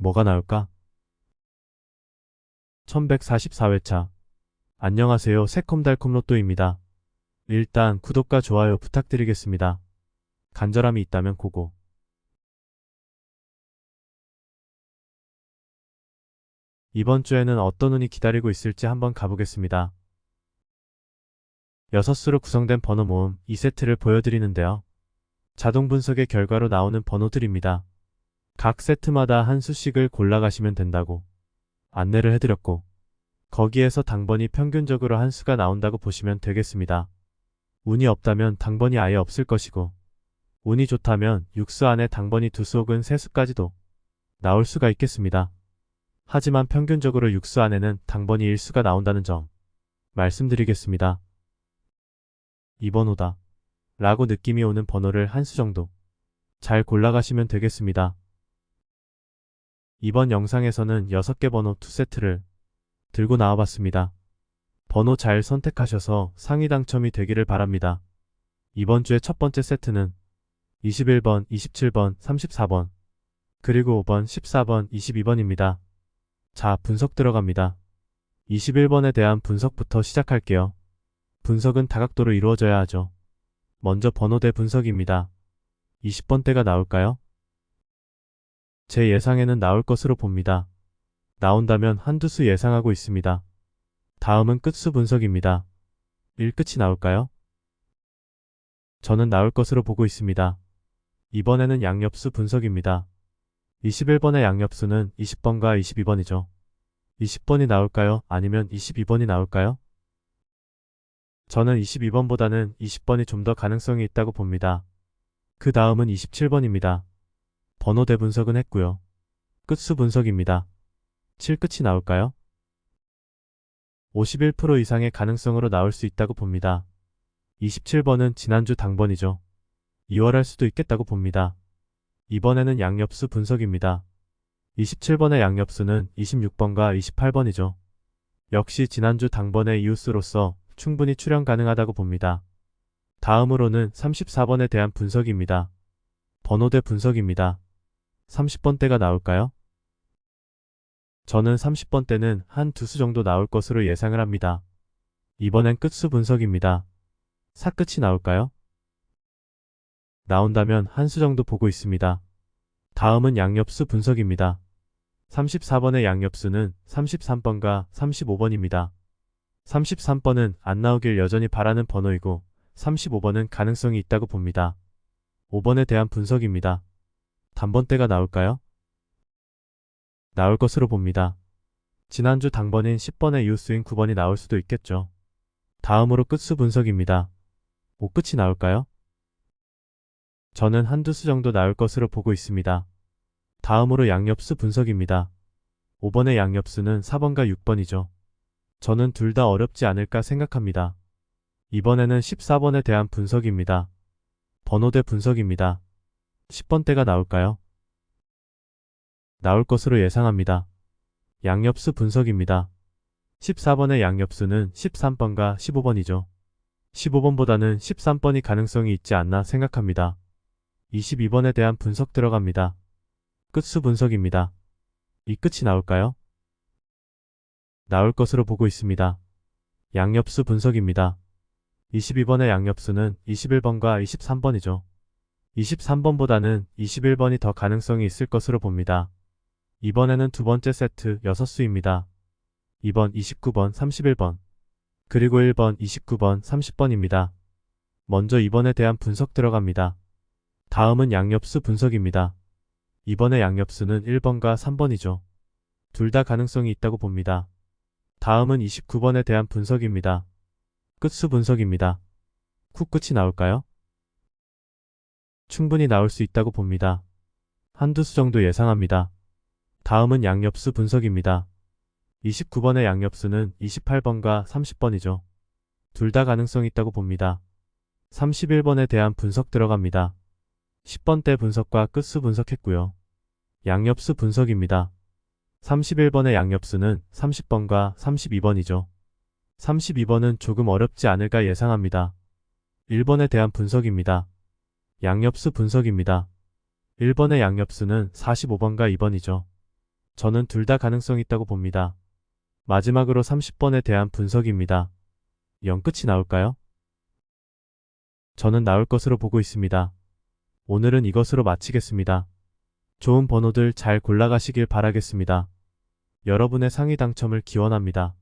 뭐가 나올까? 1144회차. 안녕하세요. 새콤달콤 로또입니다. 일단 구독과 좋아요 부탁드리겠습니다. 간절함이 있다면 고고. 이번 주에는 어떤 운이 기다리고 있을지 한번 가보겠습니다. 6수로 구성된 번호 모음 2세트를 보여드리는데요. 자동 분석의 결과로 나오는 번호들입니다. 각 세트마다 한 수씩을 골라가시면 된다고 안내를 해드렸고, 거기에서 당번이 평균적으로 한 수가 나온다고 보시면 되겠습니다. 운이 없다면 당번이 아예 없을 것이고, 운이 좋다면 6수 안에 당번이 2수 혹은 3수까지도 나올 수가 있겠습니다. 하지만 평균적으로 6수 안에는 당번이 1수가 나온다는 점 말씀드리겠습니다. 2번호다 라고 느낌이 오는 번호를 한 수 정도 잘 골라가시면 되겠습니다. 이번 영상에서는 6개 번호 2세트를 들고 나와봤습니다. 번호 잘 선택하셔서 상위 당첨이 되기를 바랍니다. 이번 주의 첫 번째 세트는 21번, 27번, 34번, 그리고 5번, 14번, 22번입니다. 자, 분석 들어갑니다. 21번에 대한 분석부터 시작할게요. 분석은 다각도로 이루어져야 하죠. 먼저 번호대 분석입니다. 20번대가 나올까요? 제 예상에는 나올 것으로 봅니다. 나온다면 한두 수 예상하고 있습니다. 다음은 끝수 분석입니다. 1끝이 나올까요? 저는 나올 것으로 보고 있습니다. 이번에는 양옆수 분석입니다. 21번의 양옆수는 20번과 22번이죠. 20번이 나올까요? 아니면 22번이 나올까요? 저는 22번보다는 20번이 좀 더 가능성이 있다고 봅니다. 그 다음은 27번입니다. 번호대 분석은 했고요. 끝수 분석입니다. 7끝이 나올까요? 51% 이상의 가능성으로 나올 수 있다고 봅니다. 27번은 지난주 당번이죠. 2월 할 수도 있겠다고 봅니다. 이번에는 양옆수 분석입니다. 27번의 양옆수는 26번과 28번이죠. 역시 지난주 당번의 이웃수로서 충분히 출현 가능하다고 봅니다. 다음으로는 34번에 대한 분석입니다. 번호대 분석입니다. 30번대가 나올까요? 저는 30번대는 한 두 수 정도 나올 것으로 예상을 합니다. 이번엔 끝수 분석입니다. 4끝이 나올까요? 나온다면 한 수 정도 보고 있습니다. 다음은 양옆수 분석입니다. 34번의 양옆수는 33번과 35번입니다. 33번은 안 나오길 여전히 바라는 번호이고 35번은 가능성이 있다고 봅니다. 5번에 대한 분석입니다. 단번대가 나올까요? 나올 것으로 봅니다. 지난주 당번인 10번의 이웃수인 9번이 나올 수도 있겠죠. 다음으로 끝수 분석입니다. 5끝이 나올까요? 저는 한두 수 정도 나올 것으로 보고 있습니다. 다음으로 양옆수 분석입니다. 5번의 양옆수는 4번과 6번이죠. 저는 둘 다 어렵지 않을까 생각합니다. 이번에는 14번에 대한 분석입니다. 번호대 분석입니다. 10번대가 나올까요? 나올 것으로 예상합니다. 양옆수 분석입니다. 14번의 양옆수는 13번과 15번이죠. 15번보다는 13번이 가능성이 있지 않나 생각합니다. 22번에 대한 분석 들어갑니다. 끝수 분석입니다. 이 끝이 나올까요? 나올 것으로 보고 있습니다. 양옆수 분석입니다. 22번의 양옆수는 21번과 23번이죠. 23번보다는 21번이 더 가능성이 있을 것으로 봅니다. 이번에는 두 번째 세트 6수입니다. 2번, 29번, 31번, 그리고 1번, 29번, 30번입니다. 먼저 2번에 대한 분석 들어갑니다. 다음은 양옆수 분석입니다. 이번의 양옆수는 1번과 3번이죠. 둘 다 가능성이 있다고 봅니다. 다음은 29번에 대한 분석입니다. 끝수 분석입니다. 끝이 나올까요? 충분히 나올 수 있다고 봅니다. 한두 수 정도 예상합니다. 다음은 양옆수 분석입니다. 29번의 양옆수는 28번과 30번이죠. 둘 다 가능성이 있다고 봅니다. 31번에 대한 분석 들어갑니다. 10번대 분석과 끝수 분석했고요. 양옆수 분석입니다. 31번의 양옆수는 30번과 32번이죠. 32번은 조금 어렵지 않을까 예상합니다. 1번에 대한 분석입니다. 양옆수 분석입니다. 1번의 양옆수는 45번과 2번이죠. 저는 둘 다 가능성이 있다고 봅니다. 마지막으로 30번에 대한 분석입니다. 0 끝이 나올까요? 저는 나올 것으로 보고 있습니다. 오늘은 이것으로 마치겠습니다. 좋은 번호들 잘 골라가시길 바라겠습니다. 여러분의 상위 당첨을 기원합니다.